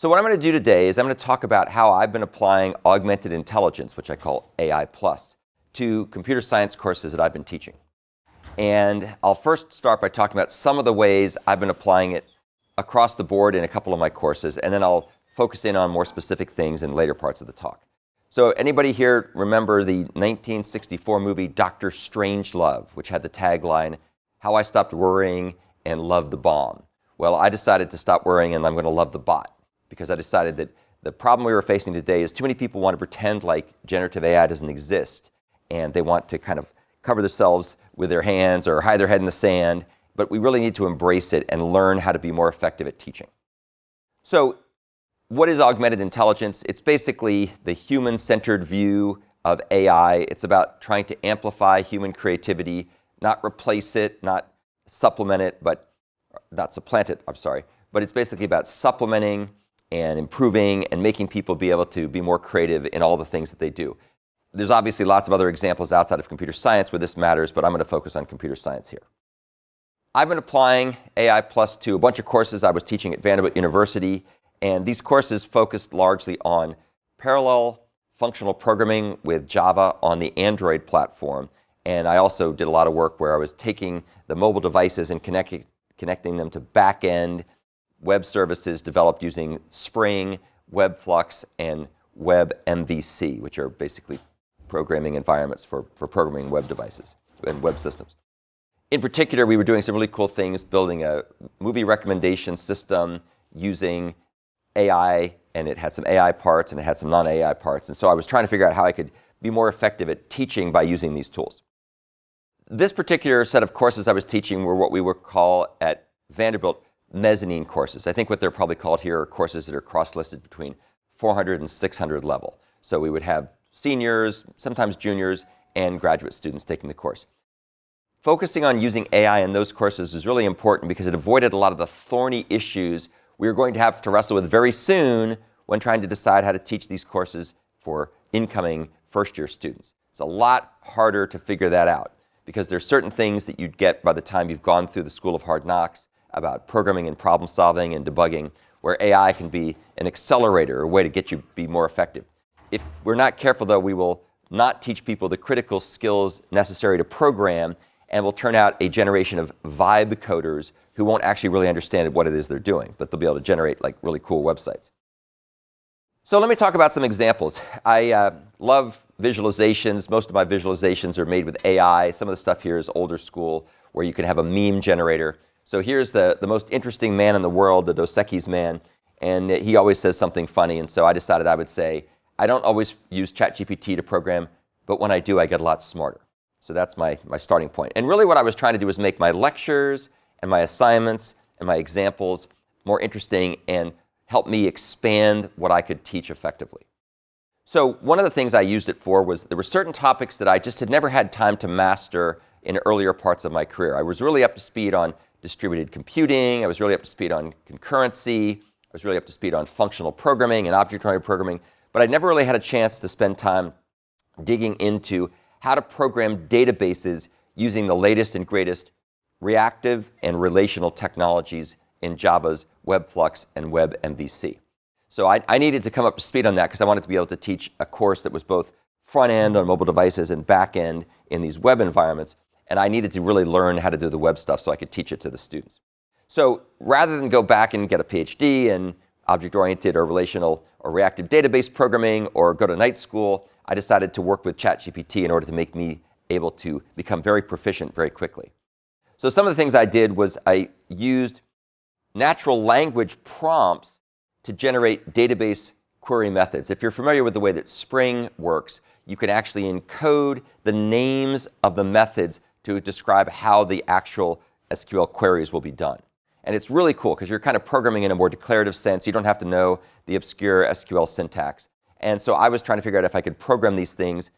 So what I'm going to do today is I'm going to talk about how I've been applying augmented intelligence, which I call AI+, to computer science courses that I've been teaching. And I'll first start by talking about some of the ways I've been applying it across the board in a couple of my courses, and then I'll focus in on more specific things in later parts of the talk. So anybody here remember the 1964 movie Dr. Strangelove, which had the tagline, "How I Stopped Worrying and Loved the Bomb"? Well, I decided to stop worrying and I'm going to love the bot, because I decided that the problem we were facing today is too many people want to pretend like generative AI doesn't exist, and they want to kind of cover themselves with their hands or hide their head in the sand, but we really need to embrace it and learn how to be more effective at teaching. So what is augmented intelligence? It's basically the human-centered view of AI. It's about trying to amplify human creativity, not replace it, not supplement it, but not supplant it, I'm sorry. But it's basically about supplementing and improving and making people be able to be more creative in all the things that they do. There's obviously lots of other examples outside of computer science where this matters, but I'm going to focus on computer science here. I've been applying AI Plus to a bunch of courses I was teaching at Vanderbilt University, and these courses focused largely on parallel functional programming with Java on the Android platform. And I also did a lot of work where I was taking the mobile devices and connecting them to back-end web services developed using Spring, WebFlux, and WebMVC, which are basically programming environments for programming web devices and web systems. In particular, we were doing some really cool things, building a movie recommendation system using AI, and it had some AI parts and it had some non-AI parts. And so I was trying to figure out how I could be more effective at teaching by using these tools. This particular set of courses I was teaching were what we would call at Vanderbilt mezzanine courses. I think what they're probably called here are courses that are cross-listed between 400 and 600 level. So we would have seniors, sometimes juniors, and graduate students taking the course. Focusing on using AI in those courses was really important because it avoided a lot of the thorny issues we were going to have to wrestle with very soon when trying to decide how to teach these courses for incoming first-year students. It's a lot harder to figure that out because there's certain things that you'd get by the time you've gone through the School of Hard Knocks about programming and problem solving and debugging, where AI can be an accelerator, a way to get you to be more effective. If we're not careful, though, we will not teach people the critical skills necessary to program, and will turn out a generation of vibe coders who won't actually really understand what it is they're doing, but they'll be able to generate like really cool websites. So let me talk about some examples. I love visualizations. Most of my visualizations are made with AI. Some of the stuff here is older school, where you can have a meme generator. So here's the most interesting man in the world, the Dos Equis man, and he always says something funny, and so I decided I would say, I don't always use ChatGPT to program, but when I do, I get a lot smarter. So that's my starting point. And really what I was trying to do was make my lectures and my assignments and my examples more interesting and help me expand what I could teach effectively. So one of the things I used it for was there were certain topics that I just had never had time to master in earlier parts of my career. I was really up to speed on distributed computing. I was really up to speed on concurrency. I was really up to speed on functional programming and object-oriented programming. But I never really had a chance to spend time digging into how to program databases using the latest and greatest reactive and relational technologies in Java's WebFlux and WebMVC. So I needed to come up to speed on that because I wanted to be able to teach a course that was both front-end on mobile devices and back-end in these web environments. And I needed to really learn how to do the web stuff so I could teach it to the students. So rather than go back and get a PhD in object-oriented or relational or reactive database programming or go to night school, I decided to work with ChatGPT in order to make me able to become very proficient very quickly. So some of the things I did was I used natural language prompts to generate database query methods. If you're familiar with the way that Spring works, you can actually encode the names of the methods to describe how the actual SQL queries will be done. And it's really cool because you're kind of programming in a more declarative sense. You don't have to know the obscure SQL syntax. And so I was trying to figure out if I could program these things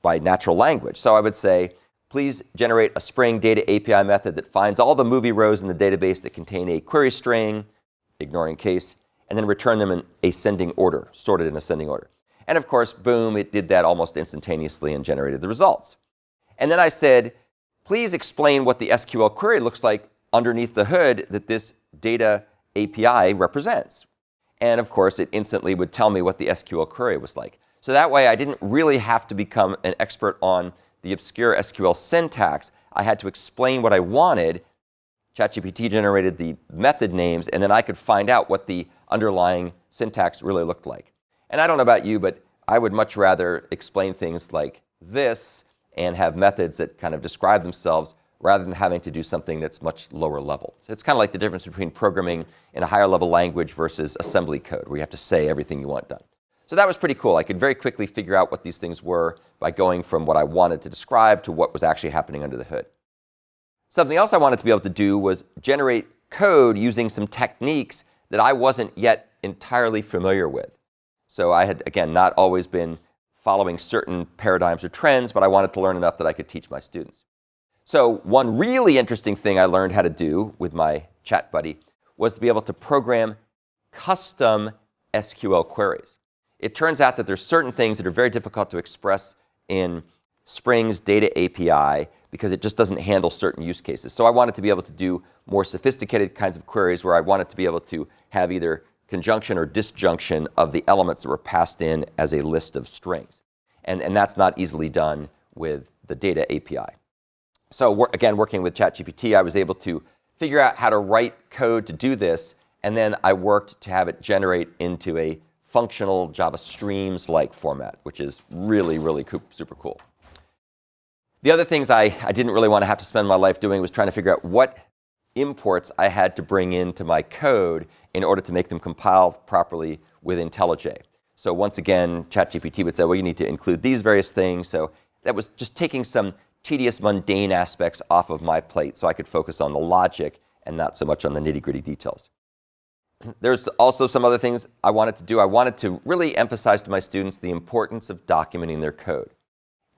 by natural language. So I would say, please generate a Spring Data API method that finds all the movie rows in the database that contain a query string, ignoring case, and then return them in ascending order, sorted in ascending order. And of course, boom, it did that almost instantaneously and generated the results. And then I said, please explain what the SQL query looks like underneath the hood that this data API represents. And of course, it instantly would tell me what the SQL query was like. So that way, I didn't really have to become an expert on the obscure SQL syntax. I had to explain what I wanted. ChatGPT generated the method names, and then I could find out what the underlying syntax really looked like. And I don't know about you, but I would much rather explain things like this and have methods that kind of describe themselves rather than having to do something that's much lower level. So it's kind of like the difference between programming in a higher level language versus assembly code, where you have to say everything you want done. So that was pretty cool. I could very quickly figure out what these things were by going from what I wanted to describe to what was actually happening under the hood. Something else I wanted to be able to do was generate code using some techniques that I wasn't yet entirely familiar with. So I had, again, not always been following certain paradigms or trends, but I wanted to learn enough that I could teach my students. So one really interesting thing I learned how to do with my chat buddy was to be able to program custom SQL queries. It turns out that there's certain things that are very difficult to express in Spring's data API because it just doesn't handle certain use cases. So I wanted to be able to do more sophisticated kinds of queries where I wanted to be able to have either conjunction or disjunction of the elements that were passed in as a list of strings. And that's not easily done with the data API. So again, working with ChatGPT, I was able to figure out how to write code to do this, and then I worked to have it generate into a functional Java streams-like format, which is really, really super cool. The other things I didn't really want to have to spend my life doing was trying to figure out what imports I had to bring into my code in order to make them compile properly with IntelliJ. So once again, ChatGPT would say, well, you need to include these various things. So that was just taking some tedious, mundane aspects off of my plate so I could focus on the logic and not so much on the nitty-gritty details. There's also some other things I wanted to do. I wanted to really emphasize to my students the importance of documenting their code.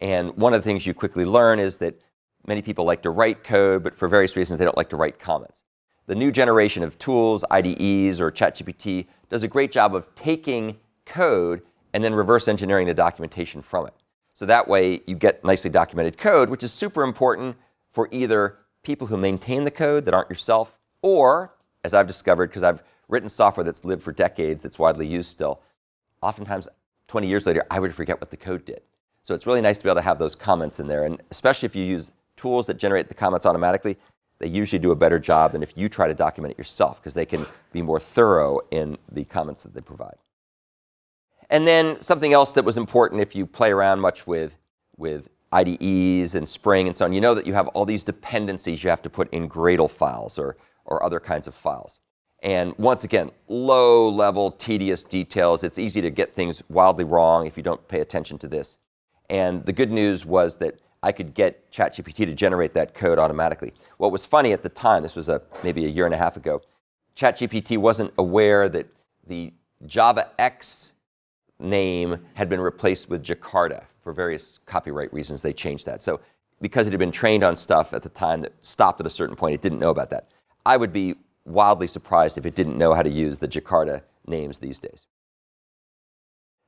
And one of the things you quickly learn is that many people like to write code, but for various reasons they don't like to write comments. The new generation of tools, IDEs, or ChatGPT does a great job of taking code and then reverse engineering the documentation from it. So that way you get nicely documented code, which is super important for either people who maintain the code that aren't yourself, or, as I've discovered, because I've written software that's lived for decades, that's widely used still, oftentimes 20 years later, I would forget what the code did. So it's really nice to be able to have those comments in there. And especially if you use tools that generate the comments automatically, they usually do a better job than if you try to document it yourself, because they can be more thorough in the comments that they provide. And then something else that was important if you play around much with IDEs and Spring and so on, you know that you have all these dependencies you have to put in Gradle files or other kinds of files. And once again, low-level, tedious details. It's easy to get things wildly wrong if you don't pay attention to this. And the good news was that I could get ChatGPT to generate that code automatically. What was funny at the time, this was maybe a year and a half ago, ChatGPT wasn't aware that the JavaX name had been replaced with Jakarta. For various copyright reasons, they changed that. So because it had been trained on stuff at the time that stopped at a certain point, it didn't know about that. I would be wildly surprised if it didn't know how to use the Jakarta names these days.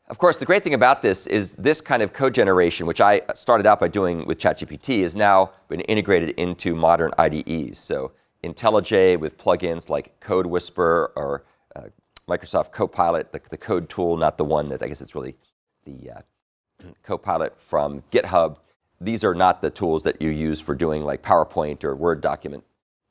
Of course, the great thing about this is this kind of code generation, which I started out by doing with ChatGPT, has now been integrated into modern IDEs. So IntelliJ with plugins like Code Whisper or Microsoft Copilot, the code tool, not the one that I guess it's really the Copilot from GitHub. These are not the tools that you use for doing like PowerPoint or Word document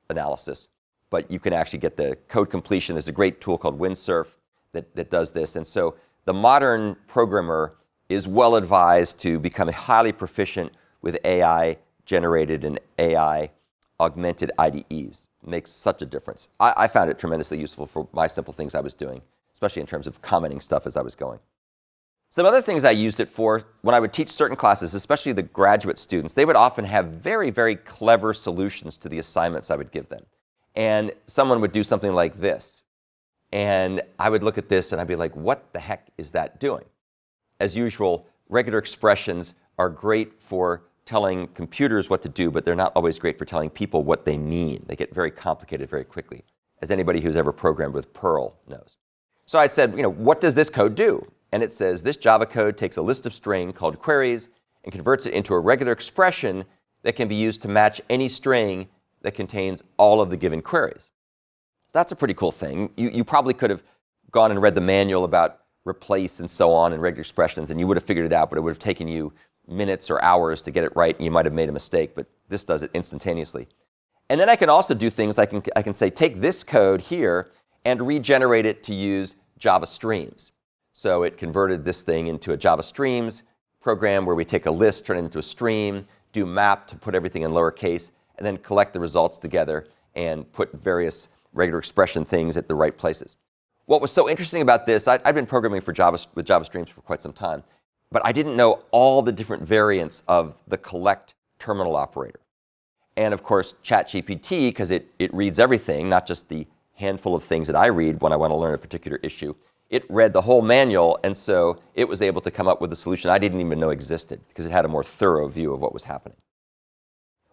analysis, but you can actually get the code completion. There's a great tool called Windsurf that does this. And so the modern programmer is well advised to become highly proficient with AI-generated and AI-augmented IDEs. It makes such a difference. I found it tremendously useful for my simple things I was doing, especially in terms of commenting stuff as I was going. Some other things I used it for, when I would teach certain classes, especially the graduate students, they would often have very, very clever solutions to the assignments I would give them. And someone would do something like this. And I would look at this and I'd be like, what the heck is that doing? As usual, regular expressions are great for telling computers what to do, but they're not always great for telling people what they mean. They get very complicated very quickly, as anybody who's ever programmed with Perl knows. So I said, what does this code do? And it says, this Java code takes a list of string called queries and converts it into a regular expression that can be used to match any string that contains all of the given queries. That's a pretty cool thing. You probably could have gone and read the manual about replace and so on and regular expressions, and you would have figured it out, but it would have taken you minutes or hours to get it right, and you might have made a mistake, but this does it instantaneously. And then I can also do things I can say, take this code here and regenerate it to use Java streams. So it converted this thing into a Java streams program where we take a list, turn it into a stream, do map to put everything in lowercase, and then collect the results together and put various regular expression things at the right places. What was so interesting about this, I've been programming with Java streams for quite some time, but I didn't know all the different variants of the collect terminal operator. And of course, ChatGPT, because it reads everything, not just the handful of things that I read when I want to learn a particular issue, it read the whole manual, and so it was able to come up with a solution I didn't even know existed because it had a more thorough view of what was happening.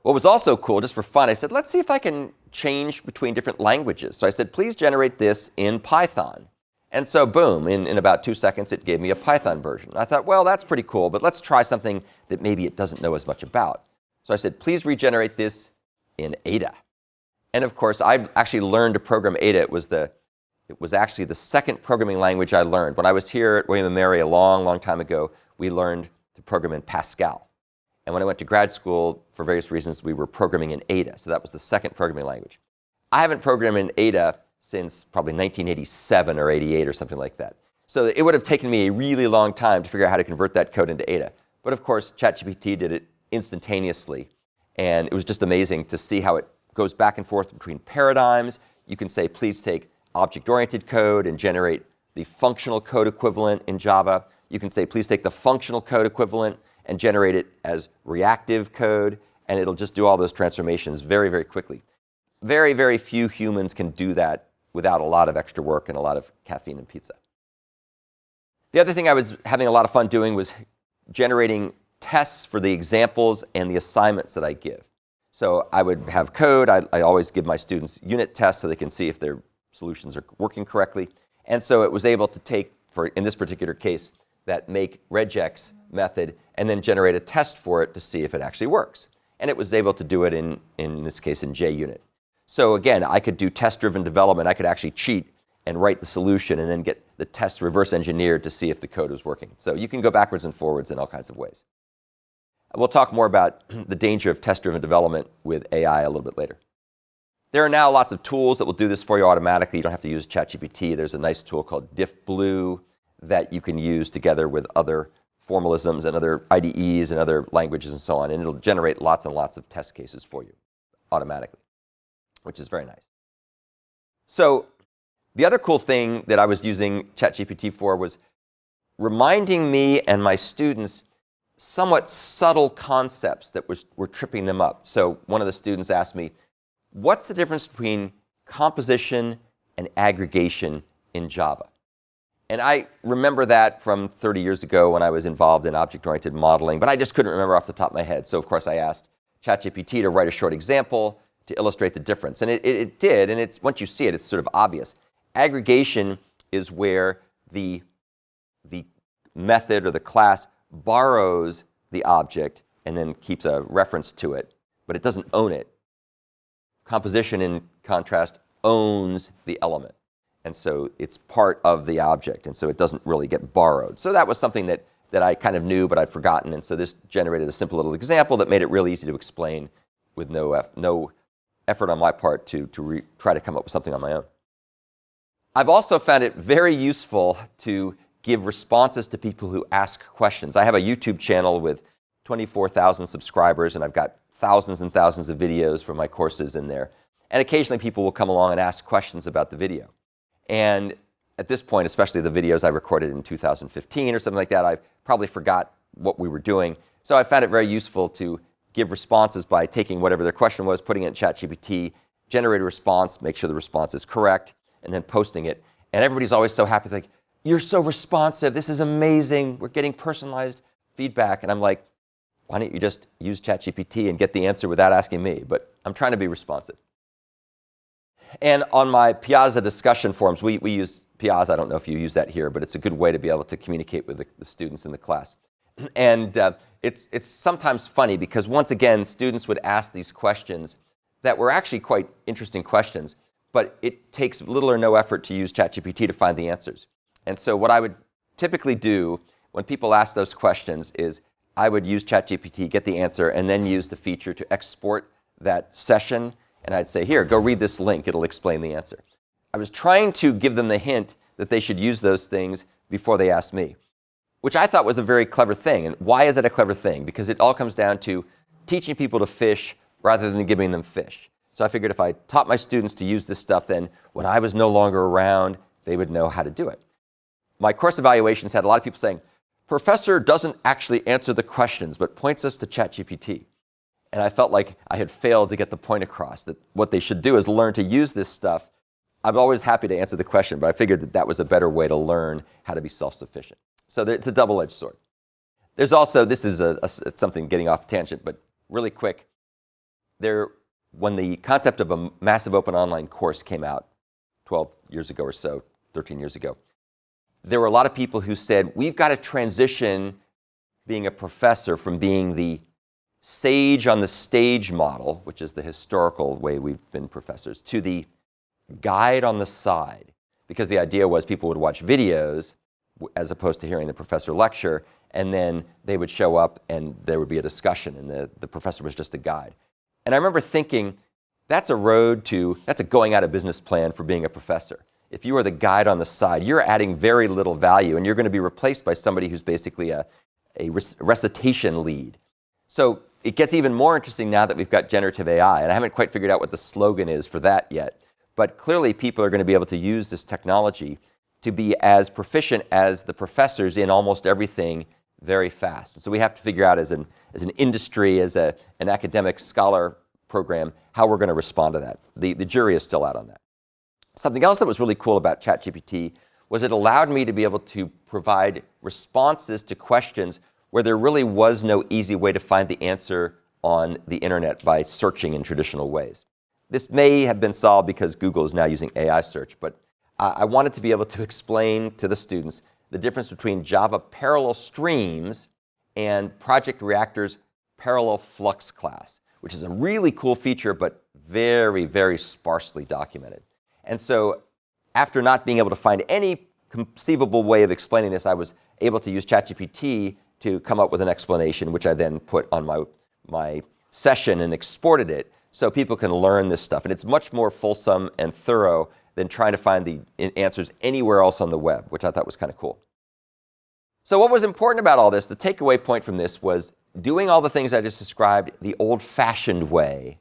What was also cool, just for fun, I said, let's see if I can change between different languages. So I said, please generate this in Python. And so boom, in about 2 seconds, it gave me a Python version. I thought, well, that's pretty cool, but let's try something that maybe it doesn't know as much about. So I said, please regenerate this in Ada. And of course, I actually learned to program Ada. It was actually the second programming language I learned. When I was here at William & Mary a long, long time ago, we learned to program in Pascal. And when I went to grad school, for various reasons, we were programming in Ada. So that was the second programming language. I haven't programmed in Ada since probably 1987 or 88 or something like that. So it would have taken me a really long time to figure out how to convert that code into Ada. But of course, ChatGPT did it instantaneously. And it was just amazing to see how it goes back and forth between paradigms. You can say, please take object-oriented code and generate the functional code equivalent in Java. You can say, please take the functional code equivalent and generate it as reactive code, and it'll just do all those transformations very, very quickly. Very, very few humans can do that without a lot of extra work and a lot of caffeine and pizza. The other thing I was having a lot of fun doing was generating tests for the examples and the assignments that I give. So I would have code. I always give my students unit tests so they can see if their solutions are working correctly. And so it was able to take, in this particular case, that make regex method and then generate a test for it to see if it actually works. And it was able to do it in this case in JUnit. So again, I could do test-driven development. I could actually cheat and write the solution and then get the test reverse engineered to see if the code was working. So you can go backwards and forwards in all kinds of ways. We'll talk more about the danger of test-driven development with AI a little bit later. There are now lots of tools that will do this for you automatically. You don't have to use ChatGPT. There's a nice tool called diffblue that you can use together with other formalisms and other IDEs and other languages and so on, and it'll generate lots and lots of test cases for you automatically, which is very nice. So the other cool thing that I was using ChatGPT for was reminding me and my students somewhat subtle concepts that were tripping them up. So one of the students asked me, what's the difference between composition and aggregation in Java? And I remember that from 30 years ago when I was involved in object-oriented modeling, but I just couldn't remember off the top of my head. So of course I asked ChatGPT to write a short example to illustrate the difference. And it did, and once you see it, it's sort of obvious. Aggregation is where the method or the class borrows the object and then keeps a reference to it, but it doesn't own it. Composition, in contrast, owns the element. And so it's part of the object, and so it doesn't really get borrowed. So that was something that I kind of knew, but I'd forgotten. And so this generated a simple little example that made it really easy to explain with no effort on my part to try to come up with something on my own. I've also found it very useful to give responses to people who ask questions. I have a YouTube channel with 24,000 subscribers, and I've got thousands and thousands of videos for my courses in there. And occasionally people will come along and ask questions about the video. And at this point, especially the videos I recorded in 2015 or something like that, I probably forgot what we were doing. So I found it very useful to give responses by taking whatever their question was, putting it in ChatGPT, generate a response, make sure the response is correct, and then posting it. And everybody's always so happy, like, you're so responsive, this is amazing, we're getting personalized feedback. And I'm like, why don't you just use ChatGPT and get the answer without asking me? But I'm trying to be responsive. And on my Piazza discussion forums, we use Piazza. I don't know if you use that here, but it's a good way to be able to communicate with the students in the class. And it's sometimes funny because, once again, students would ask these questions that were actually quite interesting questions, but it takes little or no effort to use ChatGPT to find the answers. And so what I would typically do when people ask those questions is I would use ChatGPT, get the answer, and then use the feature to export that session. And I'd say, here, go read this link. It'll explain the answer. I was trying to give them the hint that they should use those things before they asked me, which I thought was a very clever thing. And why is it a clever thing? Because it all comes down to teaching people to fish rather than giving them fish. So I figured if I taught my students to use this stuff, then when I was no longer around, they would know how to do it. My course evaluations had a lot of people saying, Professor doesn't actually answer the questions, but points us to ChatGPT. And I felt like I had failed to get the point across, that what they should do is learn to use this stuff. I'm always happy to answer the question, but I figured that that was a better way to learn how to be self-sufficient. So it's a double-edged sword. There's also, this is something getting off tangent, but really quick. When the concept of a massive open online course came out 12 years ago or so, 13 years ago, there were a lot of people who said, we've got to transition being a professor from being the sage on the stage model, which is the historical way we've been professors, to the guide on the side. Because the idea was people would watch videos as opposed to hearing the professor lecture, and then they would show up and there would be a discussion, and the professor was just a guide. And I remember thinking, that's a going out of business plan for being a professor. If you are the guide on the side, you're adding very little value, and you're going to be replaced by somebody who's basically a recitation lead. So it gets even more interesting now that we've got generative AI, and I haven't quite figured out what the slogan is for that yet. But clearly, people are going to be able to use this technology to be as proficient as the professors in almost everything very fast. And so we have to figure out as an industry, as an academic scholar program, how we're going to respond to that. The jury is still out on that. Something else that was really cool about ChatGPT was it allowed me to be able to provide responses to questions where there really was no easy way to find the answer on the internet by searching in traditional ways. This may have been solved because Google is now using AI search, but I wanted to be able to explain to the students the difference between Java parallel streams and Project Reactor's parallel flux class, which is a really cool feature, but very, very sparsely documented. And so after not being able to find any conceivable way of explaining this, I was able to use ChatGPT to come up with an explanation, which I then put on my session and exported it so people can learn this stuff. And it's much more fulsome and thorough than trying to find the answers anywhere else on the web, which I thought was kind of cool. So what was important about all this, the takeaway point from this was doing all the things I just described the old-fashioned way,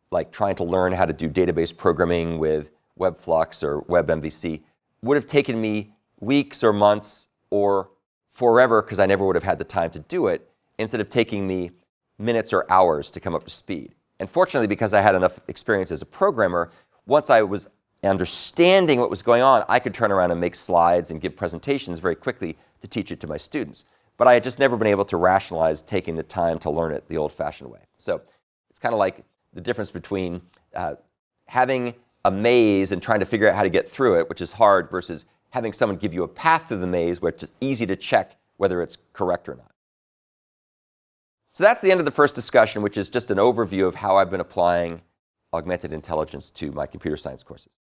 like trying to learn how to do database programming with WebFlux or WebMVC, would have taken me weeks or months or forever because I never would have had the time to do it, instead of taking me minutes or hours to come up to speed. And fortunately, because I had enough experience as a programmer, once I was understanding what was going on, I could turn around and make slides and give presentations very quickly to teach it to my students. But I had just never been able to rationalize taking the time to learn it the old-fashioned way. So it's kind of like the difference between having a maze and trying to figure out how to get through it, which is hard, versus having someone give you a path through the maze where it's easy to check whether it's correct or not. So that's the end of the first discussion, which is just an overview of how I've been applying augmented intelligence to my computer science courses.